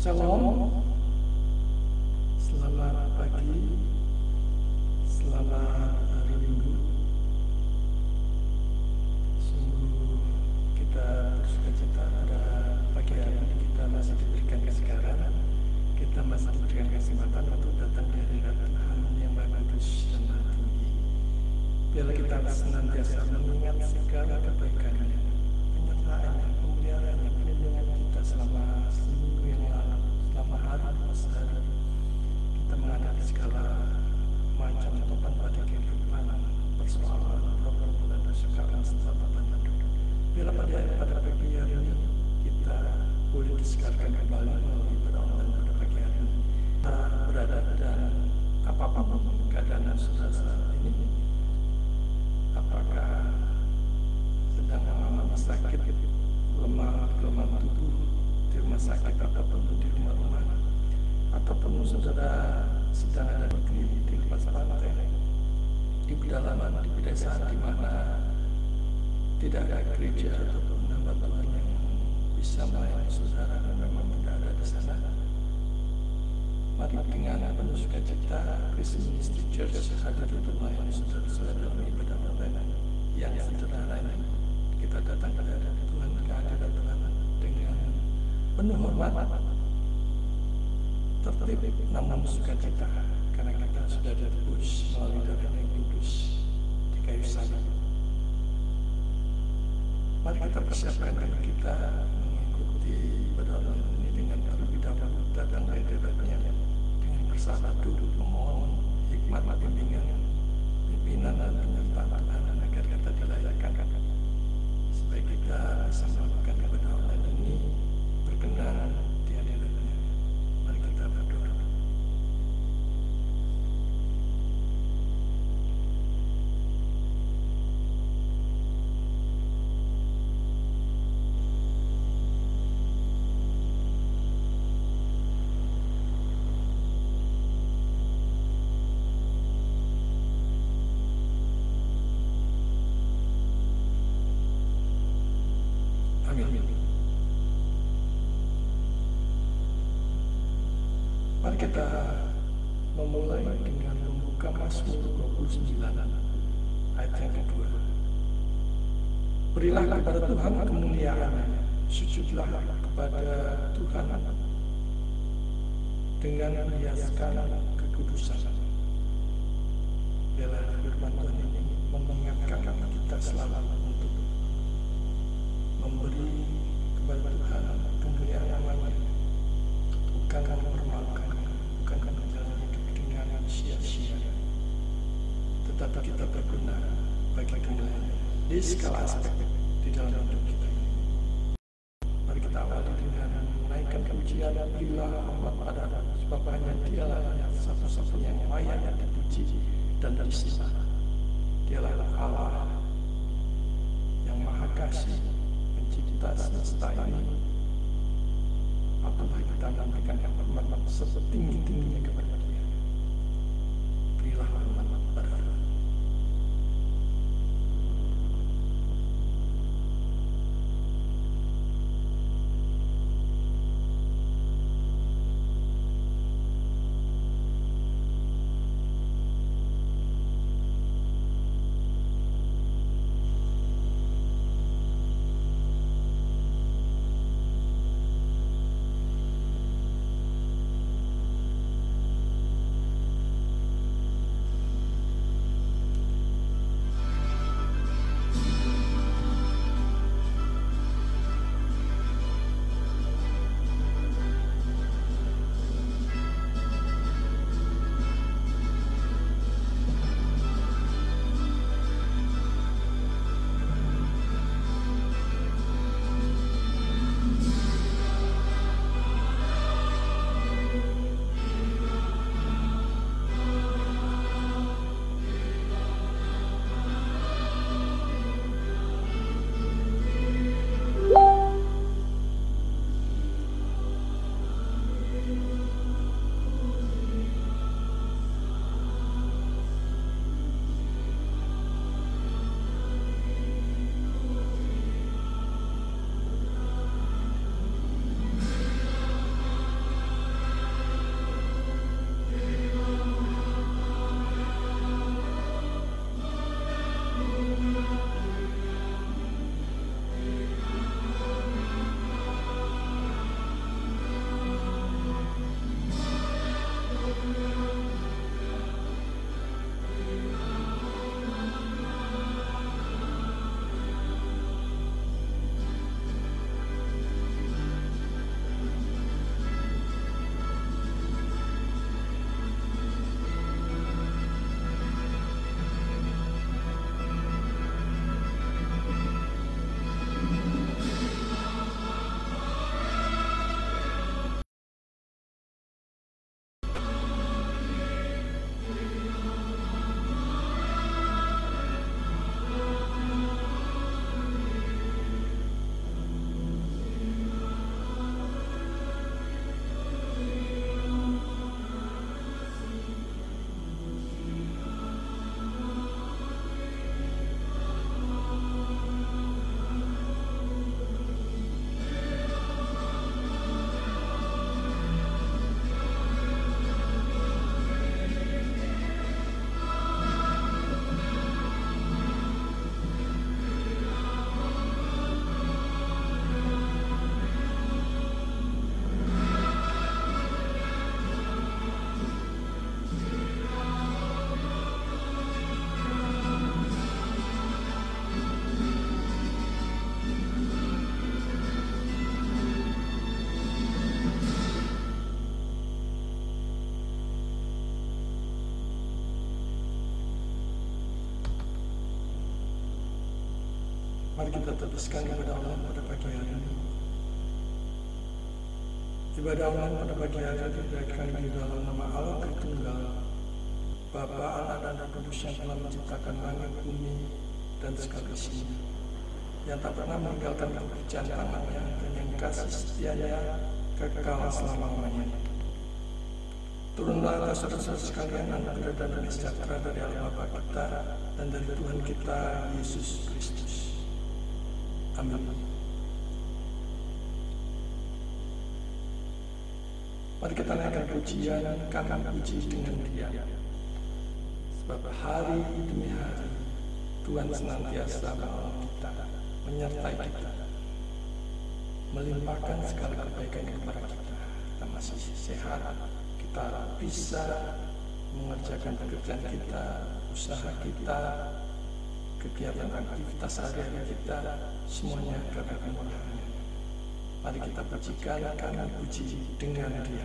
Shalom, selamat pagi, selamat hari Minggu. Sungguh kita bersuka cita pada pagi hari ini kita masih diberikan kesegaran, kita masih diberikan kesempatan untuk datang di hadirat Tuhan yang Maha Kudus dan Maha Tinggi. Biarlah kita senantiasa mengingat segala kebaikan-Nya, penyertaan-Nya, pemeliharaan-Nya, perlindungan kita selama seminggu yang lalu, selama hari lepas hari. Kita menghadapi segala macam topan pada kehidupan, persoalan, problem dan kesukaan serta beban hidup. Bila pada pagi hari ini kita boleh disegarkan kembali melalui permohonan pada pagi hari ini. Kita berada dalam apapun keadaan saudara saat ini, apakah sedang mengalami sakit, lemah tubuh di rumah sakit ataupun di rumah-rumah, ataupun saudara sedang ada di lepas pantai, di pedalaman, di pedesaan di mana tidak ada gereja ataupun hamba Tuhan yang bisa melayani saudara dan memang tidak ada di sana. Mari dengan penuh sukacita Christ Ministry Church hadir untuk melayani saudara-saudara dalam ibadah online yang sederhana ini. Kita datang kepada Tuhan, kehadiran Tuhan dengan penuh hormat, tertib, namun sukacita, karena kita sudah ditebus melalui darah yang kudus di kayu salib. Mari kita persiapkan diri kita mengikuti ibadah ini dengan terlebih dahulu datang ke hadirat-Nya dengan bersabar duduk memohon hikmat, bimbingan, pimpinan dan penyertaan Tuhan agar kita dilayakkan supaya kita bisa melakukan ibadah online ini berkenan di hadirat-Nya. Mari kita berdoa. Mari kita memulai dengan membuka Mazmur 29 ayat yang kedua. Berilah kepada Tuhan kemuliaan, sujudlah kepada Tuhan dengan meriaskan kekudusan. Biarlah firman Tuhan ini mengingatkan kita selalu untuk memberi kepada Tuhan kemuliaan namanya, bukan mempermalukan, bukan menjalani hidup dengan sia-sia, tetapi kita berguna bagi kemuliaan di segala aspek di dalam hidup kita ini. Mari kita awali dengan menaikkan pujian, berilah hormat pada Allah, sebab hanya Dialah yang satu-satunya yang layak dipuji dan disembah. Dialah Allah yang Maha Kasih, pencipta semesta ini. Apabila kita memberikan yang hormat setinggi-tingginya kepada Dia, berilah hormat kepada Allah. Mari kita teruskan ibadah Allah pada pagi hari ini. Ibadah Allah pada pagi hari ini diberikan di dalam nama Allah Tritunggal, Bapa, Anak, dan Roh Kudus yang telah menciptakan langit, bumi, dan segala isinya, yang tak pernah meninggalkan pekerjaan tangannya, dan yang kasih setianya kekal selama-lamanya. Turunlah atas saudara sekalian anugerah dan damai sejahtera dari Allah Bapa kita dan dari Tuhan kita Yesus Kristus. Amin. Mari kita naikkan pujian, kami puji dengan Dia. Sebab hari demi hari Tuhan senantiasa menolong kita, menyertai kita, melimpahkan segala kebaikan kepada kita. Kita masih sehat, kita bisa mengerjakan pekerjaan kita, usaha kita, kegiatan aktivitas sehari-hari kita, semuanya karena kemurahan-Nya. Mari kita pujikan, kami puji dengan Dia.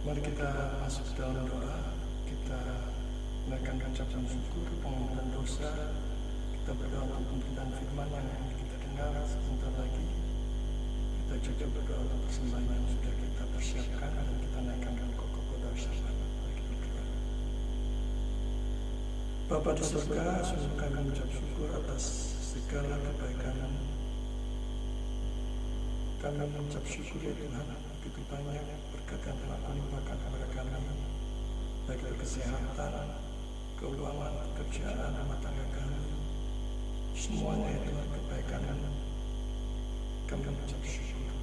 Mari kita masuk ke dalam doa. Kita menaikkan ucapan syukur, pengampunan dosa. Kita berdoa untuk pemberitaan firman yang kita dengar sebentar lagi. Kita juga berdoa untuk persembahan yang sudah kita persiapkan dan kita naikkan ke kokoh dosa. Mari kita berdoa. Bapa di surga, sungguh kami mengucap syukur atas segala kebaikan. Kami mengucap syukur ya Tuhan, begitu banyak berkat yang telah melimpahkan kepada kami, baik itu kesehatan, keuangan, pekerjaan, rumah tangga kami, semuanya itu kebaikan. Kami mengucap syukur.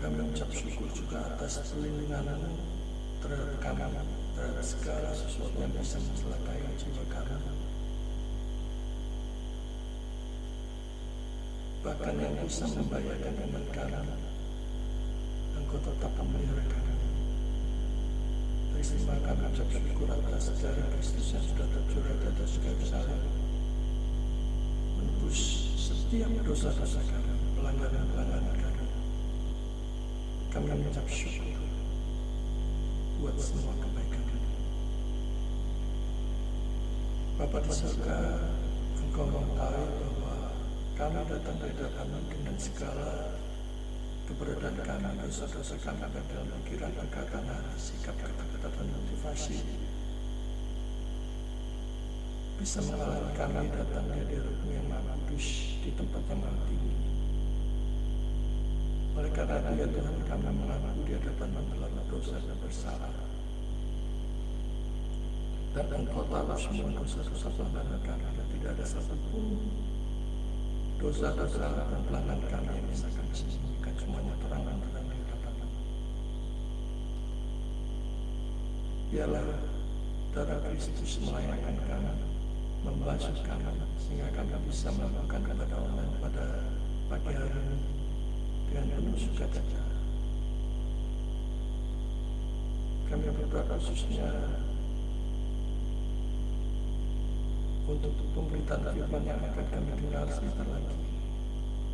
Kami mengucap syukur juga atas perlindungan terhadap kami, terhadap segala sesuatu yang bisa mencelakai jiwa kami. Bahkan yang bisa membahayakan iman kami, Engkau tetap memelihara kami. peristiwa kami ucap syukur atas darah Kristus yang sudah tercurah atas kayu salib, menebus setiap dosa-dosa kami, pelanggaran-pelanggaran kami. Kami mengucap syukur buat semua kebaikan kami. Bapa di surga, Engkau mengetahui bahwa kami datang dari hadapan dengan segala keberadaan kami, dosa-dosa kami dalam pikiran, perkataan, hati, sikap, kata-kata, dan motivasi bisa menghalangi kami datang di hadirat-Mu yang Maha Kudus di tempat yang maha tinggi. Oleh karena itu ya Tuhan, kami mengaku di hadapan-Mu telah berdosa dan bersalah. Dan Engkau tahu semua dosa-dosa pelanggaran kami, dan tidak ada satupun dosa-dosa dan pelanggaran kami yang bisa kami sembunyikan, semuanya terang-terang di hadapan-Mu. Biarlah darah Kristus melayakkan kami, membasuh kami, sehingga kami bisa melakukan kepada orang pada pagi hari ini dengan penuh sukacita. Kami berdoa khususnya untuk pemberitaan firman yang akan kami dengar sebentar lagi.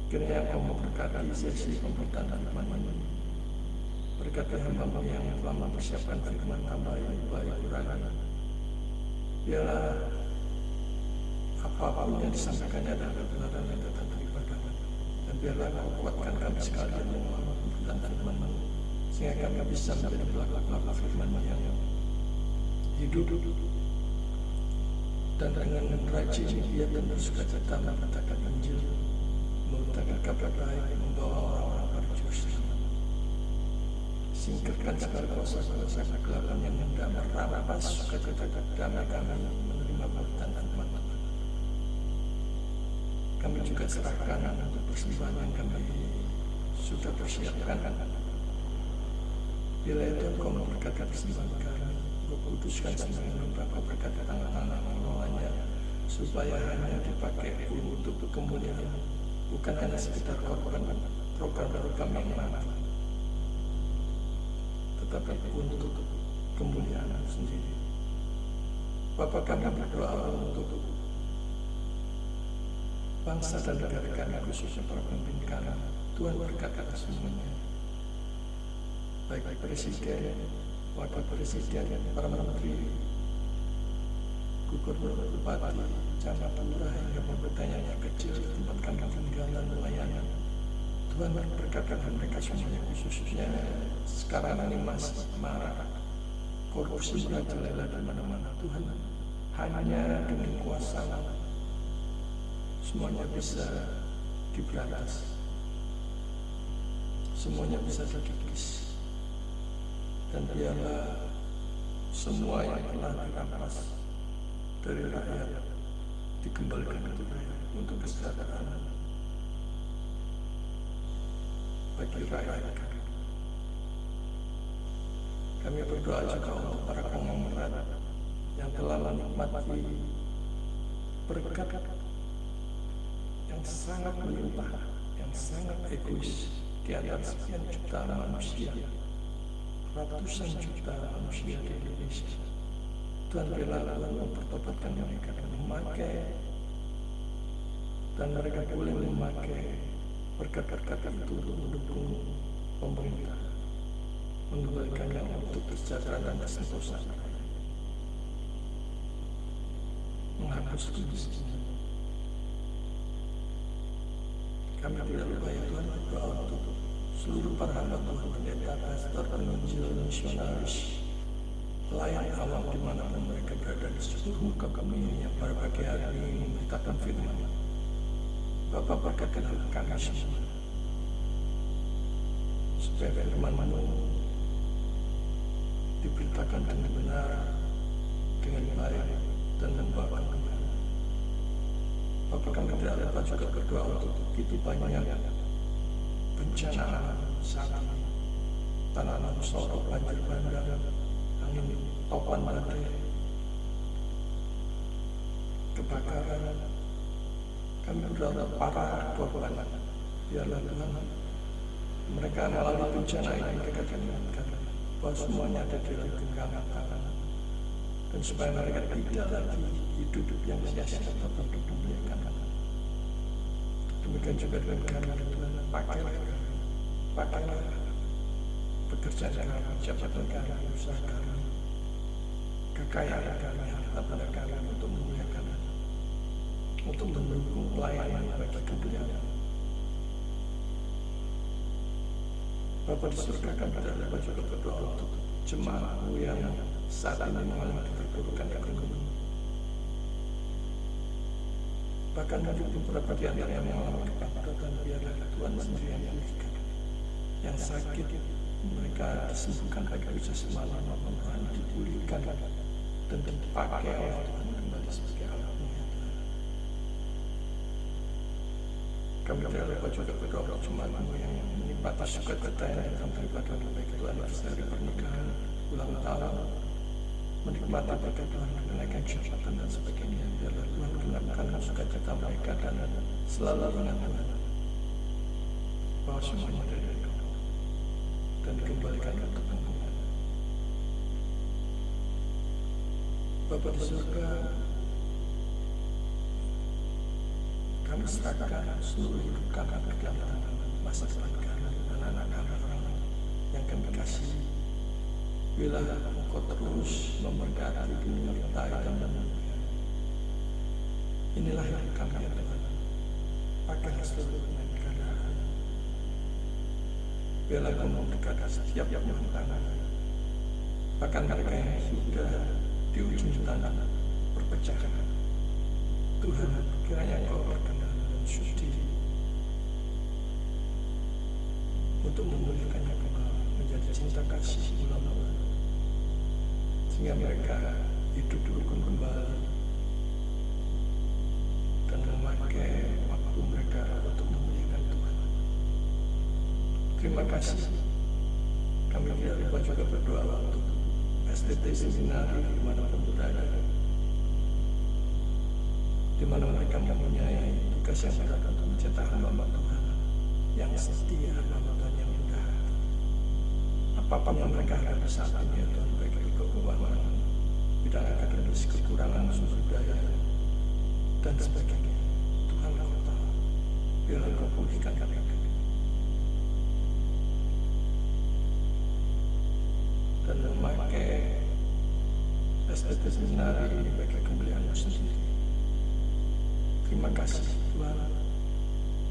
Kiranya Engkau memberkati sesi pemberitaan firman ini. Berkati hamba-Mu yang telah mempersiapkan firman, tambah baik kurangan. Biarlah apapun yang disampaikannya adalah kebenaran yang datang daripada-Mu. Dan biarlah Engkau kuatkan kami sekalian mengulang pemberitaan firman-Mu, sehingga kami bisa menjadi pelaku-pelaku firman-Mu yang hidup dan dengan rajin dia dan bersukacita memberitakan Injil, memberitakan kabar baik, membawa orang-orang pada selamat. Singkirkan segala kuasa-kuasa kegelapan yang hendak merampas sukacita damai kami menerima pemberitaan firman-Mu. Kami juga serahkan untuk persembahan yang kami sudah persiapkan. Bila itu Engkau memberkati persembahan kami, Engkau kuduskan sembahyang Bapa, berkati tangan-tangan mengelolanya, supaya hanya dipakai untuk kemuliaan, bukan hanya sekedar korban program-program yang mati, tetapi untuk kemuliaan sendiri. Bapa, kami berdoa untuk bangsa dan negara kami, khususnya para pemimpin kami. Tuhan berkati semuanya, baik presiden, wakil presiden, para menteri, gubernur, bupati, camat, lurah, hingga pemerintahnya yang kecil, tempat kami tinggal dan pelayanan. Tuhan berkati mereka semuanya, khususnya sekarang ini masih marah, korupsi merajalela di mana-mana. Tuhan hanya dengan kuasa semuanya bisa diberantas, semuanya bisa dikikis, dan biarlah semua yang telah dirampas dari rakyat dikembalikan ke rakyat untuk kesejahteraan bagi rakyat kami. Kami berdoa juga untuk para konglomerat yang telah menikmati berkat yang sangat melimpah, yang sangat egois di antara sekian juta manusia, ratusan juta manusia di Indonesia. Tuhan bela mempertobatkan mereka dan memakai, dan mereka boleh memakai berkat-berkat itu untuk mendukung pemerintah, mengembalikannya untuk kesejahteraan dan kesentosaan, menghapus kemiskinan. Kami tidak lupa ya Tuhan, berdoa untuk seluruh para hamba Tuhan, pendeta, pastor, penginjil, misionaris, pelayan awam dimanapun mereka berada di seluruh muka kami yang pada pagi hari ini memberitakan firman. Bapa, berkatilah kami semua, supaya firman-Mu diberitakan dengan benar, dengan baik, dan membawa kebenaran. Bapa, kami tidak lupa juga berdoa untuk begitu banyak bencana sakit, tanah longsor, banjir bandang, angin topan badai, kebakaran. Kami berdoa para korban, biarlah Tuhan mereka melalui bencana ini mereka akan diingatkan bahwa semuanya ada di dalam genggaman tangan, dan supaya mereka tidak lagi hidup yang sia-sia tetapi hidup dimuliakan. Demikian juga dengan kami, Tuhan, pakailah pekerjaan kami, jabatan kami, usaha kami, kekayaan kami, harta benda kami untuk memuliakan, untuk mendukung pelayanan bagi kemuliaan. Bapa di surga, kami dalam juga berdoa untuk jemaatmu yang saat ini mengalami keterpurukan ekonomi. Bahkan bagi beberapa di antara yang mengalami kebangkrutan, biarlah Tuhan sendiri yang memulihkan. Yang sakit, mereka disembuhkan baik bisa semalam maupun Tuhan dipulihkan dan dipakai oleh Tuhan kembali sebagai alatmu. Kami tidak lupa juga berdoa untuk jemaatmu yang menikmati sukacita yang datang daripada baik itu anniversary pernikahan, ulang tahun, menikmati berkat Tuhan kenaikan jabatan dan sebagainya. Biarlah Tuhan genapkan sukacita mereka dan selalu ingat Tuhan bahwa semuanya dari Engkau dan dikembalikan ke Tuhan. Bapa di surga, kami serahkan seluruh hidup kami ke dalam tangan masa depan kami dan anak-anak kami yang kami kasih. Bila Engkau terus memberkati, menyertai dan menemani. Inilah yang kami ya Tuhan. Pakailah seluruh keadaan. Bila Engkau memberkati setiap yang tangan. Bahkan mereka yang sudah di ujung tangan berpecah. Tuhan, kiranya Engkau berkenan dan sudi untuk memulihkannya kembali menjadi cinta kasih mula-mula, sehingga mereka hidup rukun kembali dan memakai waktu mereka untuk memuliakan Tuhan. Terima kasih. Kami tidak lupa juga berdoa untuk STT Seminari dimanapun berada, di mana mereka mempunyai tugas yang berat untuk mencetak hamba Tuhan yang setia, hamba Tuhan yang mudah. Apapun yang mereka hadapi saat ini, Tuhan, baik itu keuangan, bidang akademis, kekurangan sumber daya, dan sebagainya. Tuhan, Engkau tahu. Biarlah Engkau pulihkan mereka. Dan memakai STT Seminari ini bagi kemuliaan-Mu sendiri. Terima kasih Tuhan.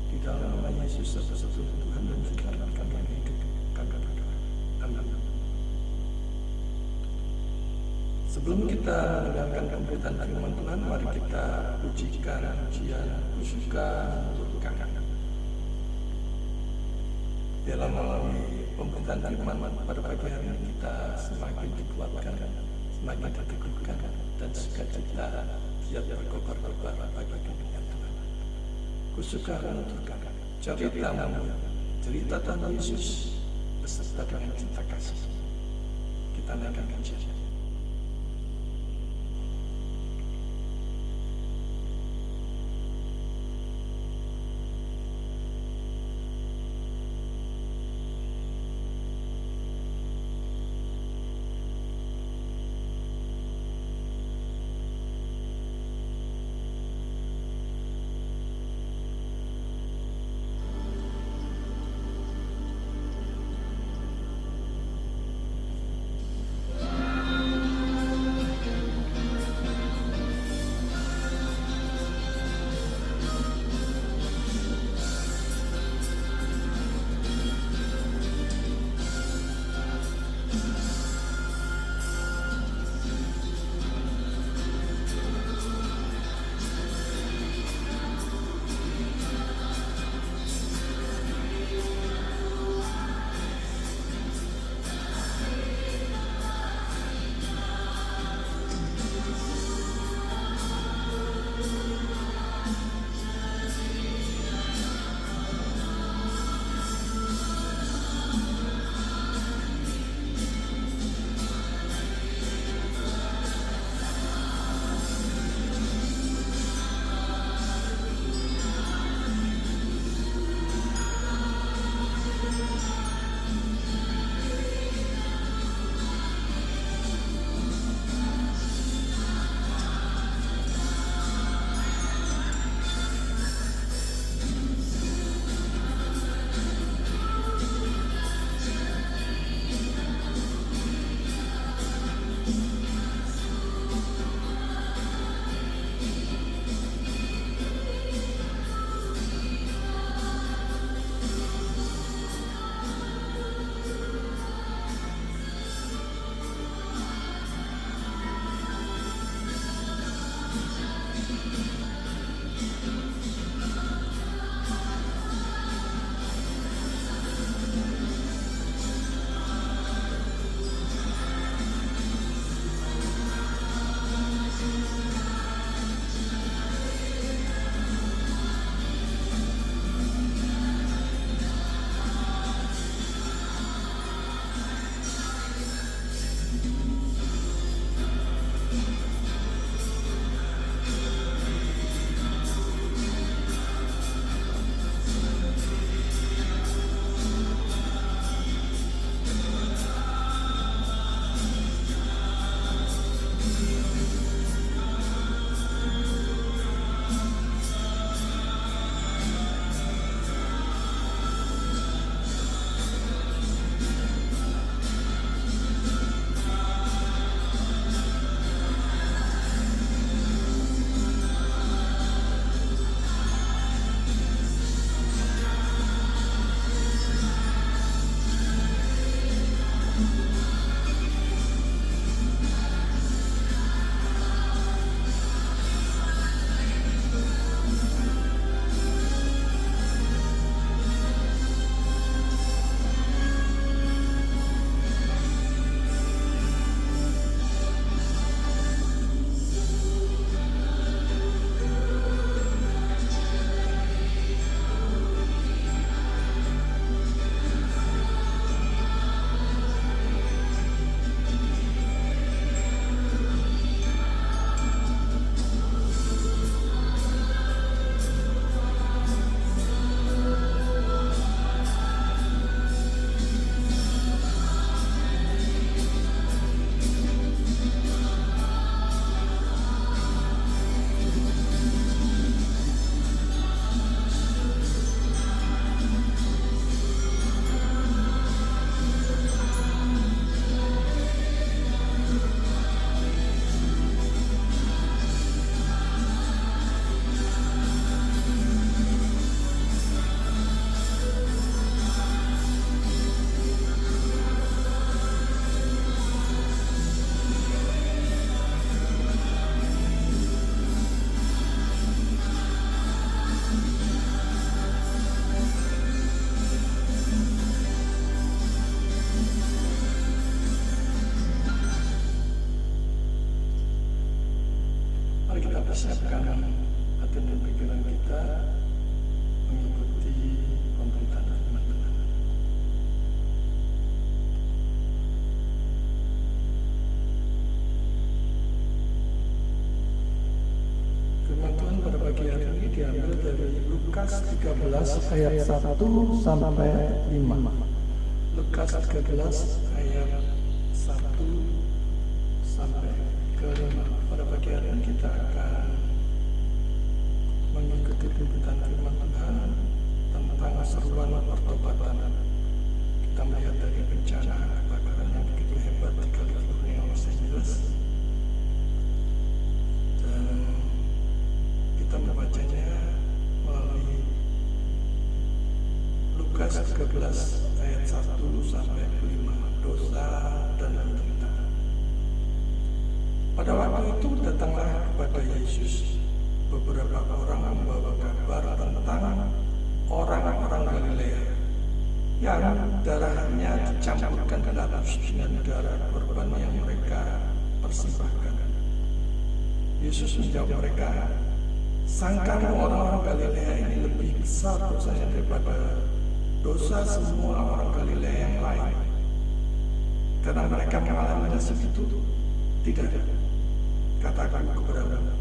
Di dalam nama Yesus satu-satunya Tuhan dan Juru kami yang hidup, kami berdoa. Amin. Sebelum kita mendengarkan pemberitaan firman Tuhan, mari kita pujikan pujian kusuka untuk Kakak. Dalam melalui pemberitaan firman pada pagi hari ini kita semakin dikuatkan, semakin diteguhkan, dan sukacita siap berkobar-kobar bagi kemuliaan Tuhan. Kusuka untuk Kakak, cerita tentang Yesus beserta dengan cinta kasih. Kita naikkan pujian. persiapkan hati dan pikiran kita mengikuti pemberitaan firman Tuhan. Firman Tuhan pada pagi hari ini diambil dari Lukas 13 ayat 1 sampai 5. Lukas 13 ayat 1 sampai ke 5. Pada pagi hari ini kita akan mengikuti pemberitaan firman Tuhan tentang seruan pertobatan. Kita melihat dari bencana kebakaran yang begitu hebat di California, Los Angeles, dan kita membacanya melalui Lukas 13 ayat 1 sampai 5. Dosa dan penderitaan. Pada waktu itu datanglah kepada Yesus beberapa orang membawa kabar tentang orang-orang Galilea yang darahnya dicampurkan Pilatus dengan darah korban yang mereka persembahkan. Yesus menjawab mereka, "Sangka orang-orang Galilea ini lebih besar dosanya daripada dosa semua orang Galilea yang lain, karena mereka mengalami segitu? Tidak, katakan kepada mereka.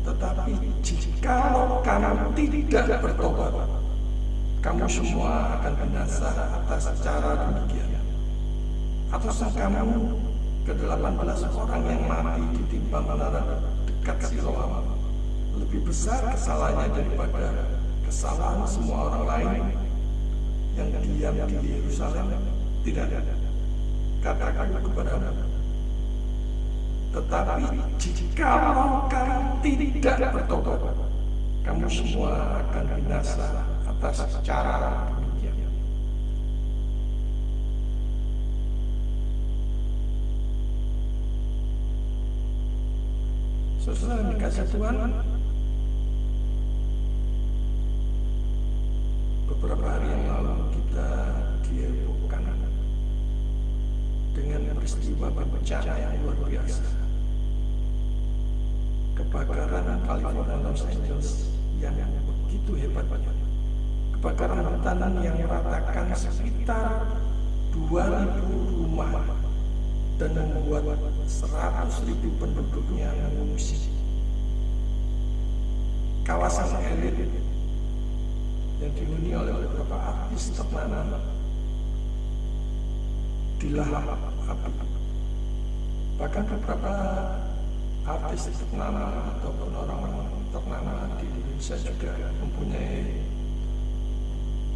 Tetapi jikalau kamu tidak bertobat, kamu semua akan binasa atas cara demikian. Atau kamu ke-18 orang yang mati ditimpa menara dekat Siloam lebih besar kesalahannya daripada kesalahan semua orang lain yang diam di Yerusalem? Tidak, katakan kepada mereka. Tetapi jikalau kamu tidak bertobat, kamu semua akan binasa atas cara demikian." Saudara yang dikasihi Tuhan, beberapa hari yang lalu kita dihebohkan dengan peristiwa bencana yang luar biasa. Kebakaran California, Los Angeles yang begitu hebatnya. Kebakaran hutan yang meratakan sekitar 2.000 rumah dan membuat 100.000 penduduknya mengungsi. Kawasan elit yang dihuni oleh beberapa artis ternama dilahap api. Bahkan beberapa artis ternama ataupun orang-orang ternama di Indonesia juga mempunyai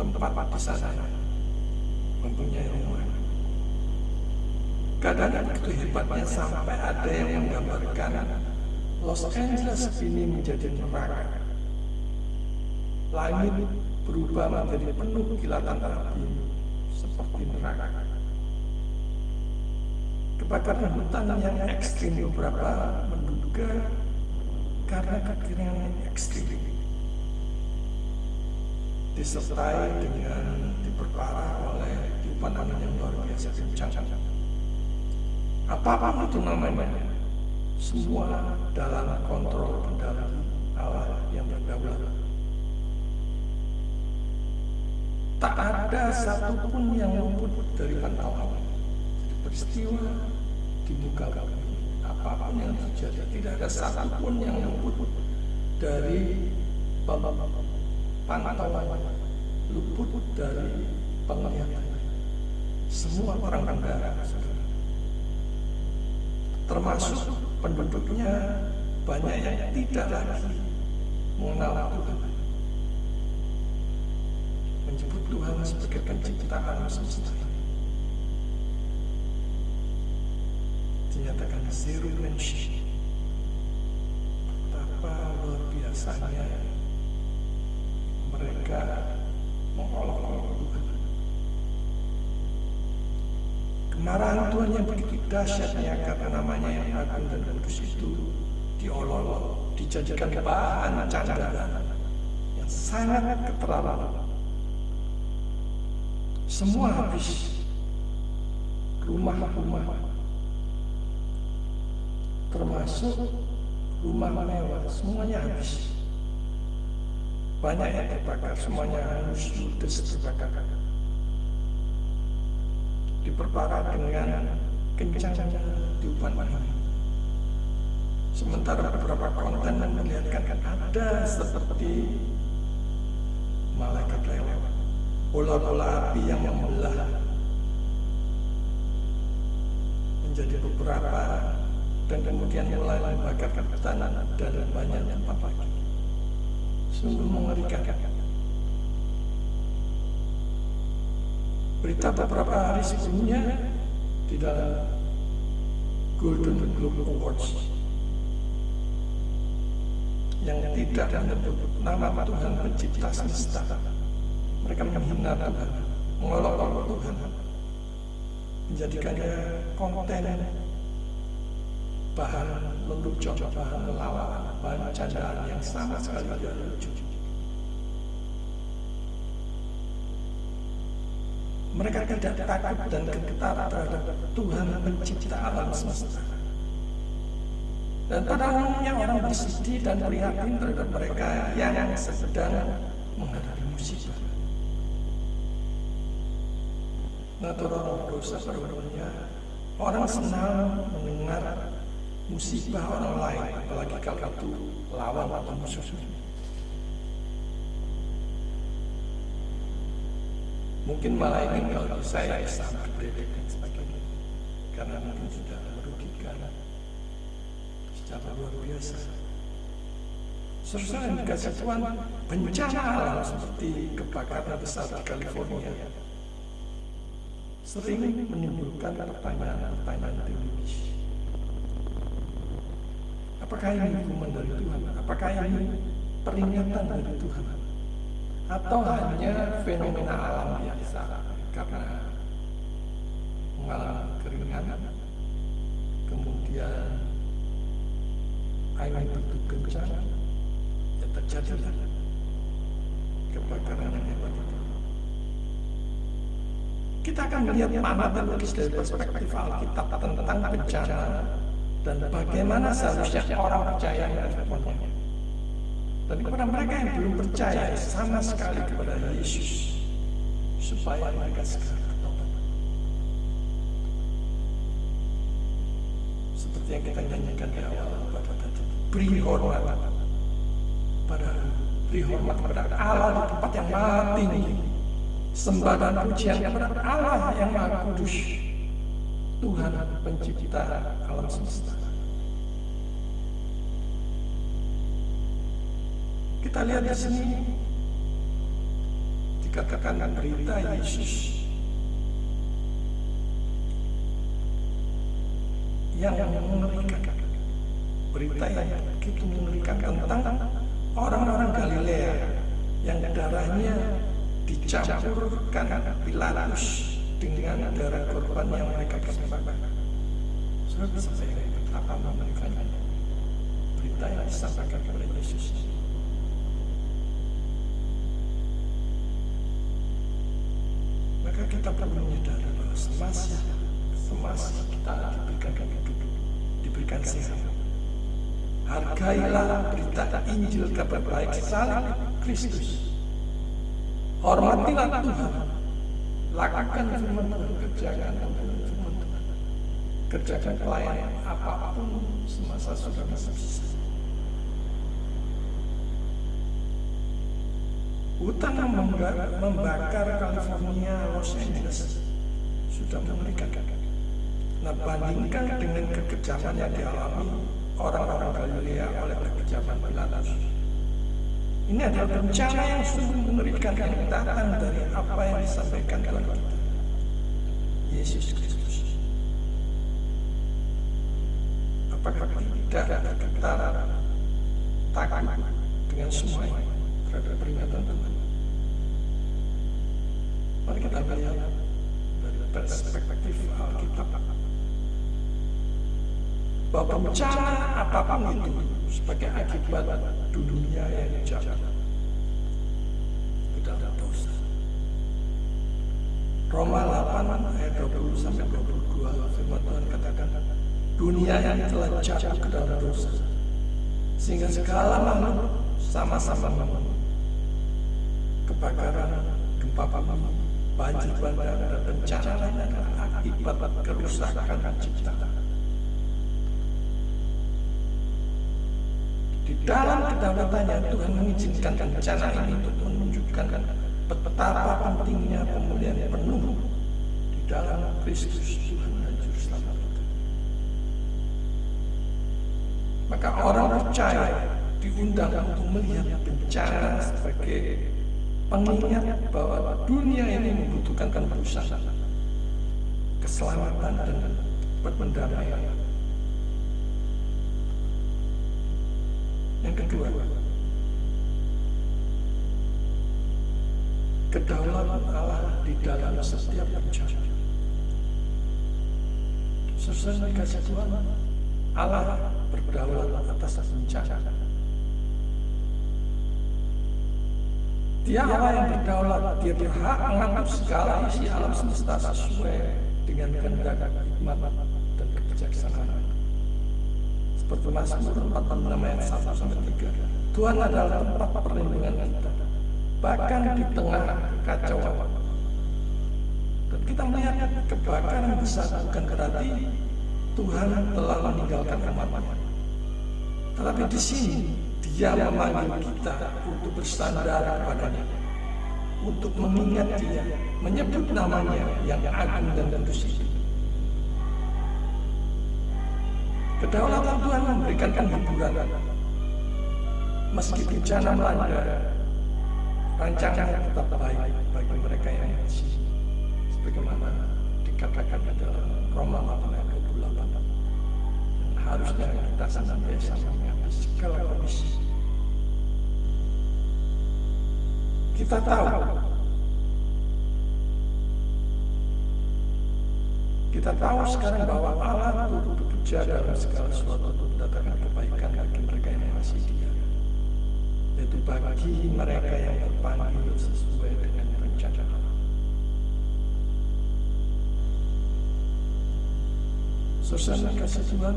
tempat di sana, mempunyai rumah. Kadang-kadang begitu hebatnya sampai ada yang menggambarkan Los Angeles ini menjadi neraka. Langit berubah menjadi penuh kilatan api seperti neraka. Kebakaran hutan yang ekstrim beberapa menduga karena kekeringan yang ekstrim, disertai dengan diperparah oleh tiupan angin yang luar biasa kencang. Apapun itu namanya, semua dalam kontrol kendali Allah yang berdaulat. Tak ada satupun yang luput dari pantauan. Peristiwa di muka bumi, apapun yang terjadi, tidak ada satupun yang luput dari pantauan, luput dari penglihatan. Semua orang bandara, termasuk penduduknya, banyak yang tidak lagi mengenal Tuhan, menyebut Tuhan sebagai penciptaan semesta. Dinyatakan zero mention. Betapa luar biasanya mereka mengolok-olok Tuhan. Kemarahan Tuhan yang begitu dahsyatnya karena namanya yang agung dan kudus itu diolok-olok, dijadikan bahan candaan yang sangat keterlaluan. Semua habis, rumah-rumah, termasuk rumah mewah, semuanya habis. Banyak yang terbakar, semuanya hangus, ludes, terbakar. Diperparah dengan kencangnya tiupan angin. Sementara beberapa konten memperlihatkan ada seperti malaikat lewat, bola-bola api yang membelah menjadi beberapa dan kemudian mulai membakar tanah dan banyak tempat lagi. Sungguh mengerikan. Berita beberapa hari sebelumnya di dalam Golden Globe Awards yang tidak menyebut nama Tuhan pencipta semesta. Mereka menghina Tuhan, mengolok-olok Tuhan, menjadikannya konten bahan lelucon, bahan melawak, bahan candaan yang sama sekali tidak lucu. Mereka tidak takut dan gemetar terhadap Tuhan pencipta alam semesta. Dan pada umumnya orang bersedih dan prihatin terhadap mereka yang sedang menghadapi musibah. Natural orang dosa pada umumnya, orang senang mendengar musibah orang lain, apalagi kalau itu lawan atau musuh. Mungkin malah ingin kalau saya sangat berdedek dan sebagainya, karena mungkin sudah merugikan secara luar biasa. Seharusnya dikasih Tuhan bencana alam seperti kebakaran besar di California sering menimbulkan pertanyaan-pertanyaan teologis. Apakah ini hukuman dari Tuhan? Apakah ini peringatan dari Tuhan? Atau hanya fenomena alam biasa karena mengalami keringanan, kemudian angin begitu kencang, ya terjadi kebakaran yang hebat itu. Kita akan melihat makna teologis dari perspektif Alkitab tentang bencana dan bagaimana seharusnya orang percaya meresponnya. Dan kepada mereka yang belum percaya sama sekali kepada Yesus, supaya mereka segera bertobat. Seperti yang kita nyanyikan di awal pada tadi, beri hormat kepada Allah di tempat yang maha tinggi, sembah dan pujian kepada Allah yang maha kudus, Tuhan pencipta alam semesta. Kita lihat di sini dikatakan berita Yesus yang mengerikan, berita yang begitu mengerikan tentang orang-orang Galilea yang darahnya dicampurkan Pilatus dengan darah korban yang mereka persembahkan. Saudara bisa bayangkan betapa mengerikannya berita yang disampaikan kepada Yesus. Maka kita perlu menyadari bahwa semasa kita diberikan hidup, diberikan sehat. Hargailah berita Injil kabar baik salib Kristus. Hormatilah Tuhan. Lakukan firman Tuhan, kerjakan firman Tuhan. Kerjakan pelayanan apapun semasa saudara masih bisa. Hutan yang membakar California, Los Angeles sudah mengerikan. Nah, bandingkan dengan kekejaman yang dialami orang-orang Galilea oleh kekejaman Pilatus. Ini adalah bencana yang sungguh mengerikan yang datang dari apa yang disampaikan dalam kita, Yesus Kristus. Apakah tidak ada getar, takut dengan semua ini terhadap peringatan Tuhan? Mari kita melihat dari perspektif Alkitab bahwa bencana apapun itu sebagai akibat dunia yang jatuh ke dalam dosa. Roma 8 ayat 20-22 firman Tuhan katakan, dunia yang telah jatuh ke dalam dosa sehingga segala makhluk sama-sama mengeluh. Kebakaran, gempa bumi, banjir bandang, dan bencana lainnya akibat kerusakan ciptaan. Di dalam kedaulatannya Tuhan mengizinkan bencana ini untuk menunjukkan betapa pentingnya pemulihan penuh di dalam Kristus Tuhan dan Juru Selamat kita. Maka orang percaya diundang untuk melihat bencana sebagai pengingat bahwa dunia ini membutuhkan penebusan, keselamatan, dan perdamaian. Yang kedua, kedaulatan Allah di dalam setiap bencana. Sesuai kasih Tuhan, Allah berdaulat atas bencana. Dia Allah yang berdaulat, dia berhak mengatur segala isi alam semesta sesuai dengan kehendak, hikmat, dan kebijaksanaan. Seperti Mazmur 46 ayat 1-3. Tuhan adalah tempat perlindungan kita, bahkan di tengah kekacauan. Dan kita melihat kebakaran besar bukan berarti Tuhan telah meninggalkan umat-Nya. Tetapi di sini Dia memanggil kita untuk bersandar kepada-Nya, untuk mengingat Dia, menyebut namanya yang agung dan kudus itu. Kedaulatan Tuhan memberikan hiburan. Meski bencana melanda, rancangan tetap baik bagi mereka yang masih, sebagaimana dikatakan di dalam Roma 8 ayat 28. Dan harusnya kita senantiasa mengambil segala kondisi. Kita tahu sekarang bahwa Allah turut bekerja dalam segala sesuatu untuk mendatangkan kebaikan bagi mereka yang mengasihi Dia, yaitu bagi mereka yang terpanggil sesuai dengan rencana Allah. Saudara kasih Tuhan,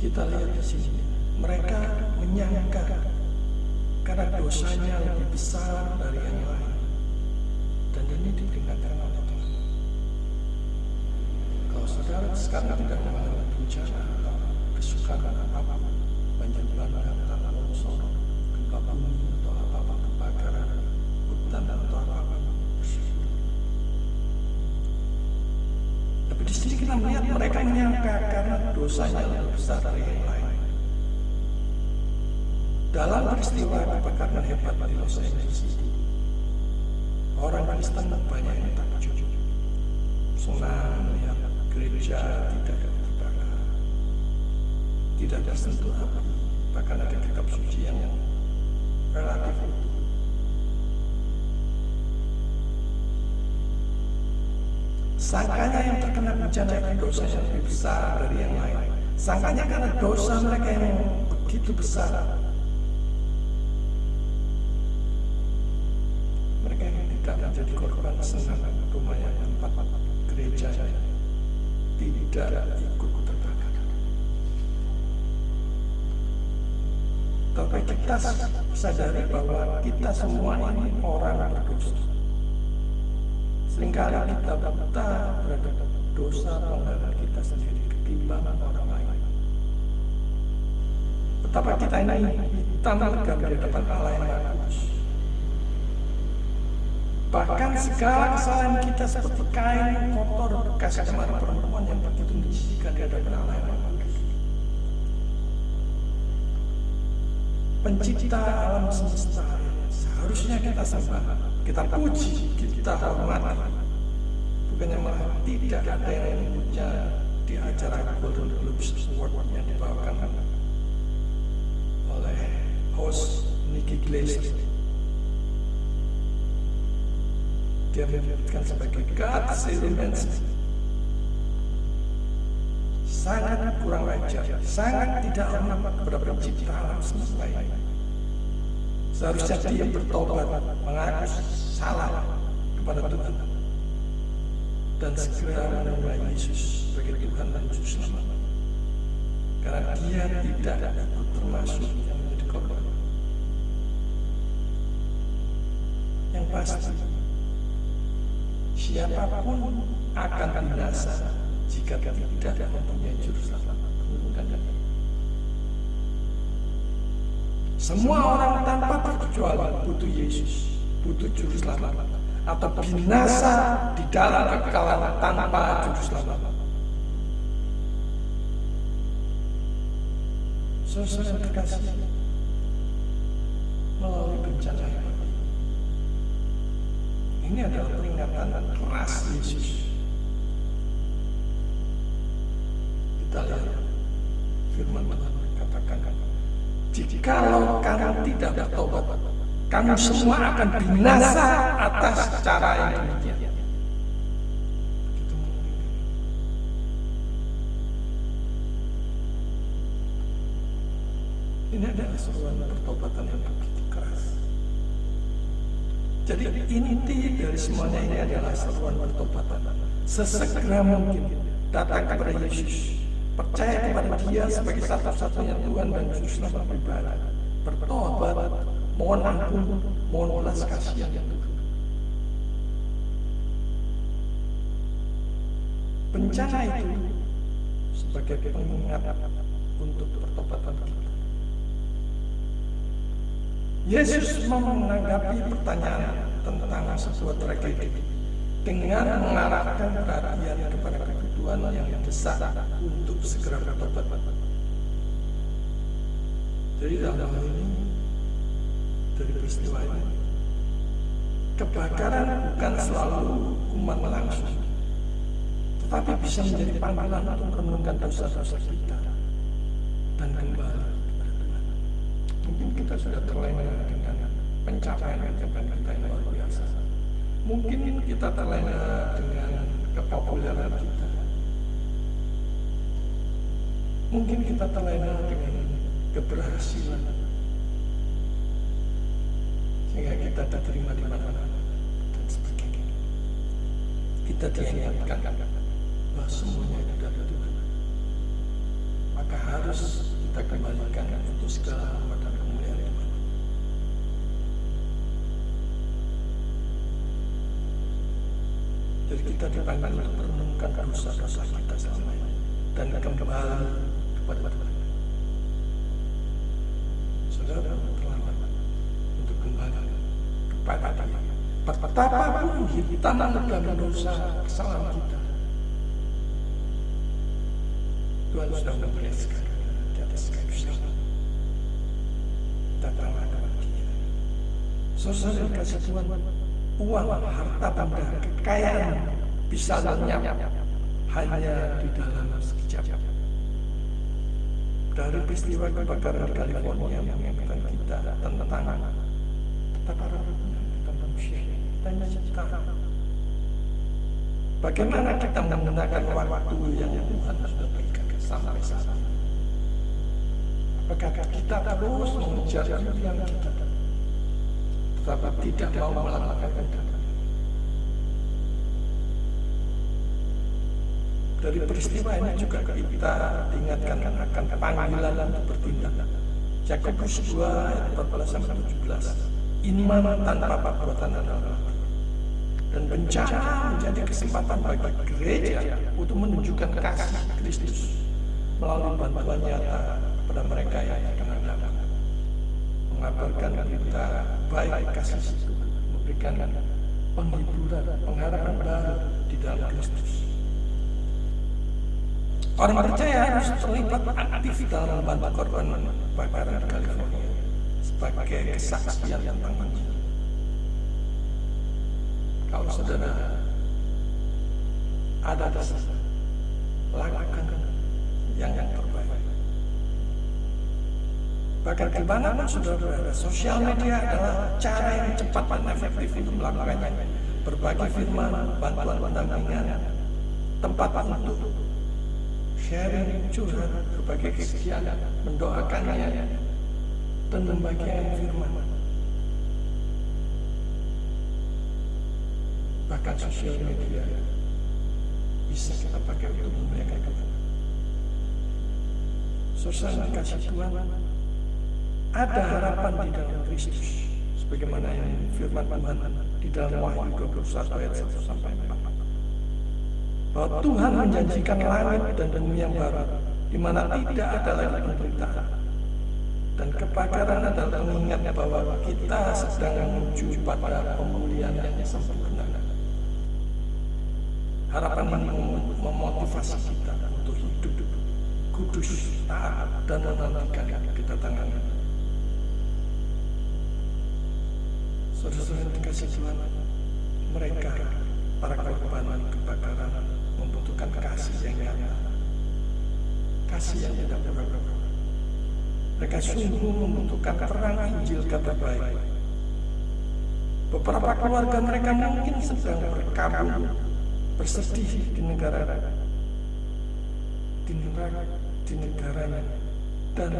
kita lihat di sini mereka menyangka karena dosanya lebih besar dari yang lain, dan ini diperingatkan oleh Tuhan. Kalau saudara sekarang tidak mengalami bencana, kesukaran apapun, banjir bandang, tanah longsor, gempa bumi, atau apa-apa, kebakaran hutan atau apa-apa, bersyukur. Tapi di sini kita melihat mereka menyangka karena dosanya lebih besar dari yang lain. Dalam peristiwa kebakaran hebat di Los Angeles itu, orang Kristen banyak yang takjub, senang melihat gereja tidak terbakar, tidak tersentuh api, bahkan ada kitab suci yang relatif utuh. Sangkanya yang terkena bencana itu dosa yang lebih besar dari yang lain. Sangkanya karena dosa mereka yang begitu besar, mereka yang tidak menjadi korban senang rumahnya, tempat gereja tidak ikut terbakar. Tapi kita sadari bahwa kita semua ini orang berdosa. Seringkali kita buta terhadap dosa pelanggaran kita sendiri ketimbang orang lain. Betapa kita ini hitam legam di hadapan Allah yang Maha Kudus. Bahkan segala kesalahan kita seperti kain kotor bekas cemara perempuan yang begitu menjijikan di hadapan Allah yang Maha Kudus. Pencipta alam semesta, seharusnya kita sembah, kita puji, kita hormati. Bukannya malah tidak ada yang menyebutnya di acara Golden Globes Award yang dibawakan oleh host Nikki Glaser. Dia menyebutkan sebagai God's Invention. Sangat kurang ajar, sangat tidak hormat kepada pencipta alam semesta ini. Seharusnya dia bertobat, mengaku salah kepada Tuhan, dan segera menerima Yesus sebagai Tuhan dan Juru Selamat. karena dia tidak termasuk yang menjadi korban. Yang pasti, siapapun akan binasa jika tidak mempunyai juru selamat. Semua orang tanpa terkecuali butuh Yesus, butuh juru selamat, atau binasa di dalam kekalahan tanpa juru selamat. Saudara terkasih, melalui bencana ini adalah peringatan keras Yesus. Kita lihat firman Tuhan katakan, jikalau kamu tidak bertobat, kamu semua akan binasa atas cara yang demikian. Ini adalah seruan pertobatan yang begitu keras. Jadi inti dari semuanya ini adalah seruan pertobatan. Sesegera mungkin datang kepada Yesus, percaya kepada Dia sebagai satu-satunya Tuhan dan Juru Selamat pribadi, bertobat, mohon ampun, mohon belas kasihan yang betul. Bencana itu sebagai pengingat untuk pertobatan kita. Yesus menanggapi pertanyaan tentang sebuah tragedi dengan mengarahkan perhatian kepada kebutuhan yang mendesak untuk segera bertobat. Jadi dalam hal ini, dari peristiwa ini, kebakaran bukan selalu hukuman langsung, tetapi bisa menjadi panggilan untuk merenungkan dosa-dosa kita dan kembali kepada Tuhan. Mungkin kita sudah terlena dengan pencapaian kita yang luar biasa. Mungkin kita terlena dengan kepopuleran kita. Mungkin kita terlena dengan keberhasilan, sehingga kita diterima di mana-mana dan sebagainya. Kita diingatkan bahwa semuanya itu dari Tuhan. Maka harus kita kembalikan untuk segala hormat dan kemuliaan Tuhan. Jadi kita dipanggil untuk merenungkan dosa-dosa kita selama ini dan kembali kepada Tuhan. Saudara terlambat untuk kembali kepada Dia. Betapapun hitam dalam dosa kesalahan kita, Tuhan sudah membereskan di atas kayu salib. Datanglah kepada Dia. Saudara kasih Tuhan, uang, harta benda, kekayaan bisa lenyap hanya di dalam sekejap. Dari peristiwa kebakaran California mengingatkan kita tentang betapa ruginya kita manusia dan kita. Bagaimana kita menggunakan waktu yang Tuhan sudah berikan sampai saat ini? Apakah kita terus mengejar impian kita, tetapi tidak mau melakukan kehendak? Dari peristiwa ini juga kita diingatkan akan panggilan untuk bertindak. Yakobus 2 ayat 14-17. Iman tanpa perbuatan adalah mati. Dan bencana menjadi kesempatan bagi gereja untuk menunjukkan kasih Kristus melalui bantuan nyata kepada mereka yang akan datang. Mengabarkan berita baik kasih Tuhan, memberikan penghiburan, pengharapan baru di dalam Kristus. Orang percaya harus terlibat aktif dalam membantu korban kebakaran California sebagai kesaksian yang tanggung. Kalau saudara ada dasar, lakukan yang terbaik. Bahkan dimanapun saudara berada, sosial media adalah cara yang cepat dan efektif untuk melakukannya. Berbagi firman, bantuan pendampingan, tempat untuk sharing, curhat, berbagai kegiatan, mendoakannya, dan membagikan firman. Bahkan sosial media bisa kita pakai untuk memuliakan Tuhan. Saudara dikasih Tuhan, ada harapan di dalam Kristus. Sebagaimana yang firman Tuhan di dalam Wahyu 21 ayat 1 sampai 4. Bahwa Tuhan menjanjikan langit dan bumi yang baru, di mana tidak ada lagi penderitaan. Dan kebakaran adalah pengingat bahwa kita sedang menuju pada pemulihan yang sempurna. Harapan ini memotivasi kita untuk hidup kudus, taat, dan menantikan kedatangan. Saudara-saudara yang dikasih Tuhan, mereka para korban kebakaran membutuhkan kasih yang nyata, kasih yang tidak pura-pura. Mereka sungguh membutuhkan terang Injil kata baik. Beberapa keluarga mereka mungkin sedang berkabung, bersedih di negaranya, dan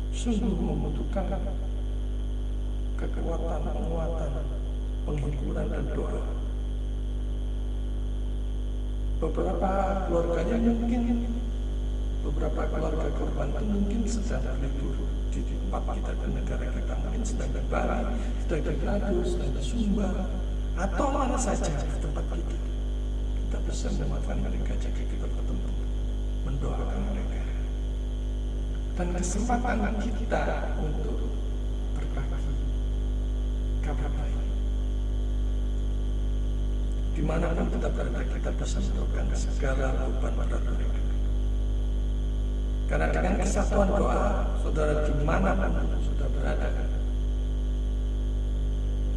sungguh membutuhkan kekuatan, penguatan, penghiburan dan doa. Beberapa keluarganya mungkin, beberapa keluarga korban mungkin sedang berlibur di tempat kita dan negara kita, mungkin sedang di Bali, sedang di Manado, sedang di Sumba, atau mana saja di tempat kita. Kita bisa memanfaatkan mereka jika kita bertemu, mendoakan mereka. Dan kesempatan kita untuk berbagi kabar baik. Dimanapun kita berada, kita bisa mendoakan segala beban berat mereka. Karena dengan kesatuan doa, saudara dimanapun sudah berada,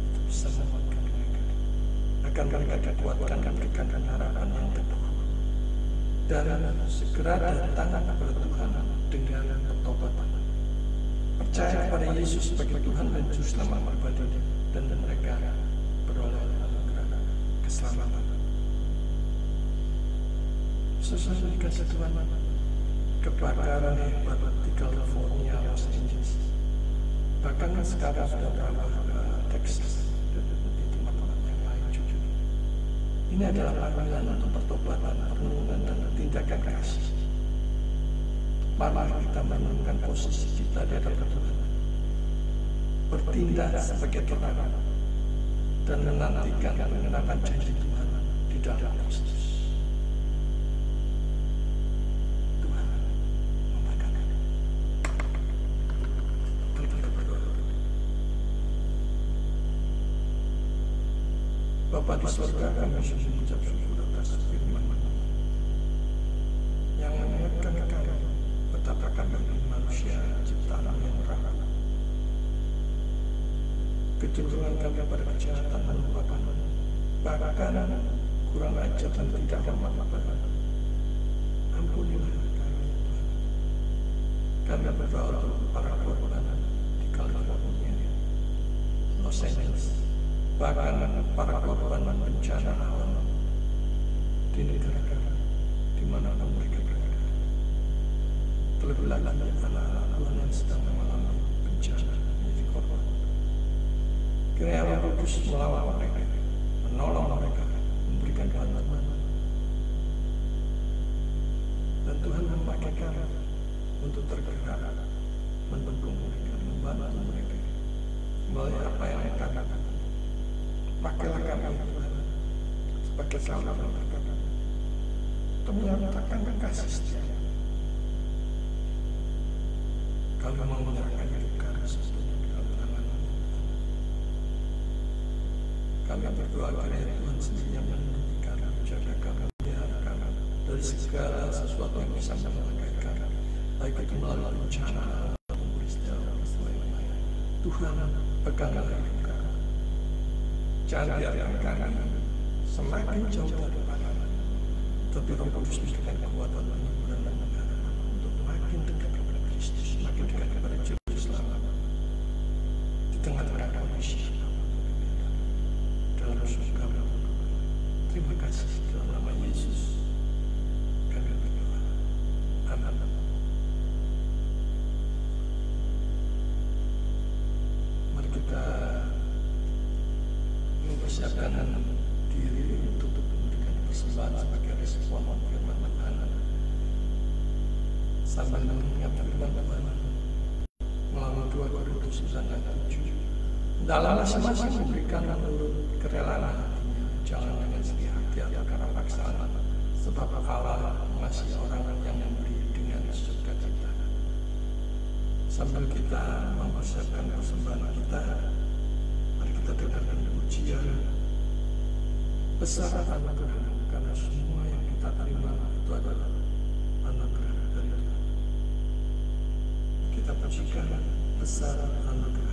itu bisa menguatkan mereka. Akan mereka dikuatkan dan berikan harapan yang teguh. Dan segera datang kepada Tuhan dengan pertobatan. Percaya kepada Yesus sebagai Tuhan dan Juru Selamat pribadi, dan mereka beroleh anugerah keselamatan. Sesuai dikasih Tuhan, kebakaran hebat di California, Los Angeles, bahkan sekarang sudah berambah ke Texas dan di tempat-tempat yang lain juga. Ini adalah panggilan untuk pertobatan, perenungan, dan tindakan kasih. Mari kita merenungkan posisi kita di hadapan Tuhan, bertindak sebagai terang, dan menantikan pengenapan janji Tuhan di dalam Kristus. Tuhan memberkati. Kita berdoa. Bapa di surga, kami sungguh mengucap syukur atas firman-Mu yang mengingatkan kami betapa kami manusia ciptaan yang rapuh. Kecenderungan kami pada kejahatan melupakan, bahkan kurang ajar dan tidak hormat kepada. Ampunilah kami, Tuhan. Kami berdoa untuk para korban di California, Los Angeles, bahkan para korban bencana alam di negara di mana mereka berada. Terlebih lagi anak-anak Tuhan yang sedang mengalami bencana menjadi korban. Kiranya Roh Kudus melawat mereka, menolong mereka, memberikan bantuan. Dan Tuhan memakai kami untuk tergerak, mendukung mereka, membantu mereka melalui apa yang mereka katakan. Pakailah kami Tuhan sebagai salam dan berkat untuk menyatakan kasih setia. Kami mau menyerahkan hidup kami sepenuhnya di dalam tangan-Mu. Kami berdoa kiranya Tuhan sendiri yang melindungi kami, menjaga kami, melihara kami dari segala sesuatu yang bisa menyelakai kami, baik itu melalui bencana maupun peristiwa lain. Tuhan, peganglah hidup kami. Jangan biarkan kami semakin jauh daripada-Mu, tapi Roh Kudus berikan kekuatan, penghiburan, dan pengharapan untuk makin dekat kepada Kristus, makin dekat kepada Juru Selamat di tengah-tengah kondisi dalam surga. Terima kasih dalam nama Yesus kami berdoa. Amin. Mari kita mempersiapkan diri untuk memberikan persembahan sebagai respon firman Tuhan. sambil mengingat firman-Tuhan melalui 2 Korintus 9:7. Dalam masing-masing memberikan menurut kerelaan hatinya, jangan dengan sedih hati atau karena paksaan, sebab Allah mengasihi orang yang memberi dengan sukacita. Sambil kita mempersiapkan persembahan kita, mari kita dengarkan pujian besar anugerah, karena semua yang kita terima itu adalah anugerah dari Tuhan. Kita pujikan besar anugerah.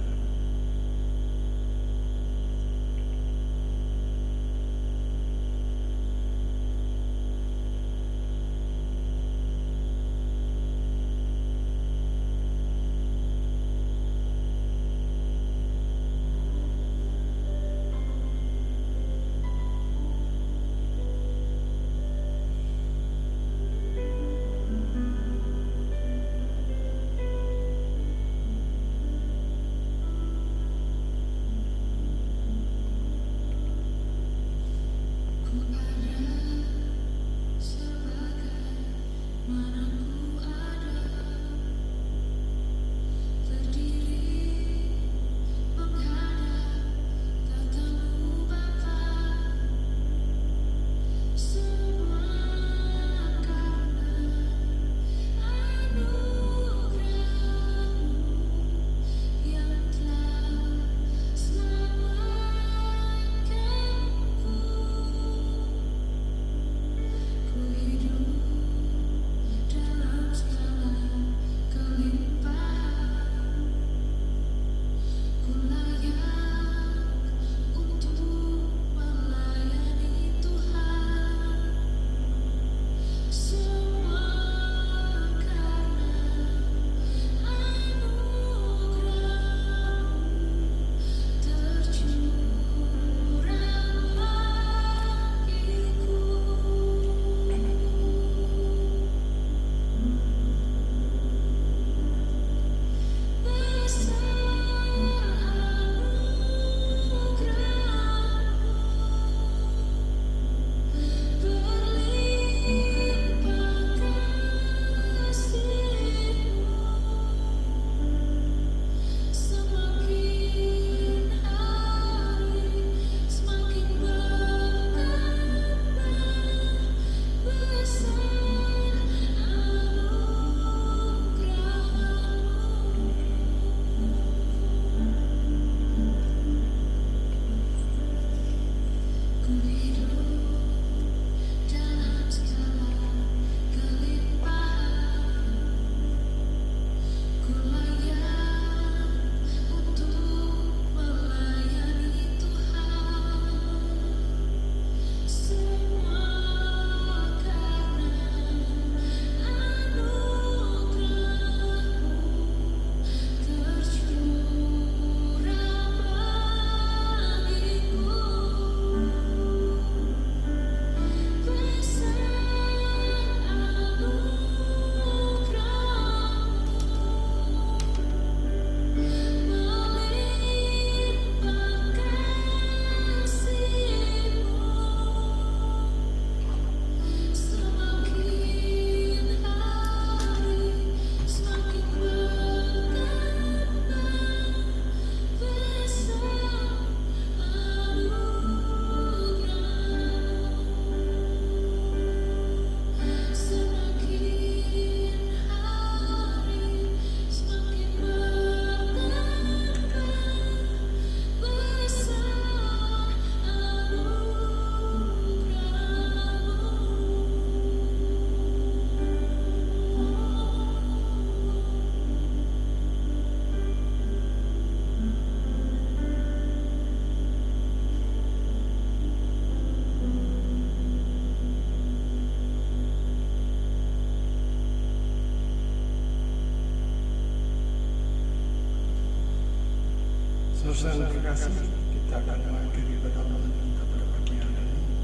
Saudara terkasih, kita akan mengakhiri pertemuan kita pada pagi hari ini.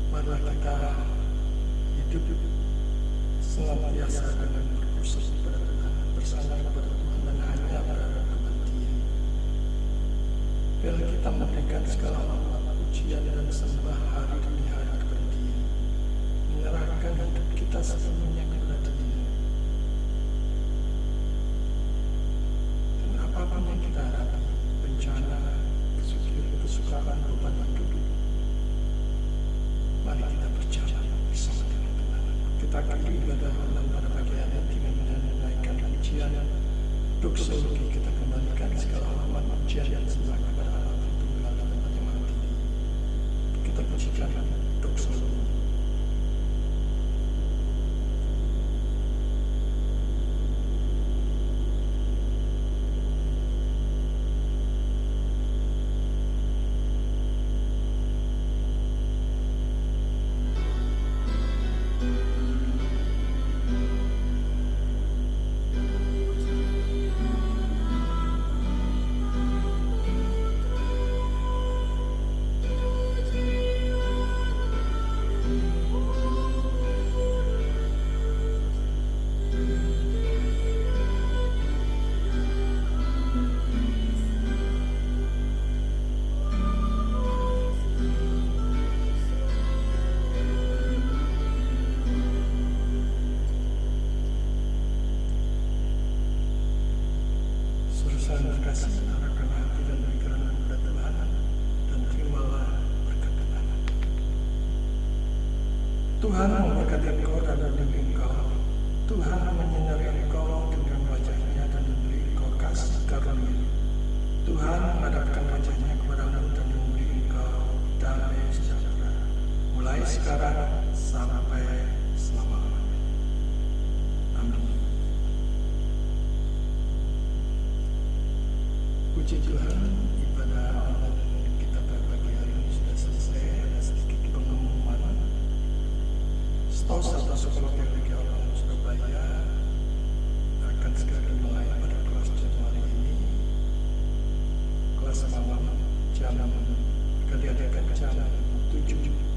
Marilah kita hidup senantiasa dengan berpusat kepada Tuhan, bersandar kepada Tuhan dan hanya berharap kepada Dia. Biarlah kita memberikan segala hormat, pujian dan sembah hari demi hari kepada Dia, menyerahkan hidup kita sepenuhnya kepada Dia. kita akhiri ibadah malam pada pagi hari dengan menaikkan pujian doksologi. Kita kembalikan segala hormat pujian dan sembah kepada Allah Tritunggal dan tempat yang maha tinggi. Kita pujikan doksologi. Terima kasih, arahkan hati dan pikiran kepada Tuhan, dan terimalah berkat Tuhan. Tuhan memberkati engkau dan melindungi engkau. Tuhan menyinari engkau dengan wajah-Nya dan memberi engkau kasih karunia. Tuhan menghadapkan wajah-Nya kepadamu dan memberi engkau damai sejahtera, mulai sekarang sampai selama-lamanya. Amin. Puji Tuhan, ibadah online kita pada pagi hari ini sudah selesai. Ada sedikit pengumuman. Setahu sekolah teologi online Surabaya akan segera dimulai pada kelas Januari ini. Kelas malam akan diadakan jam 7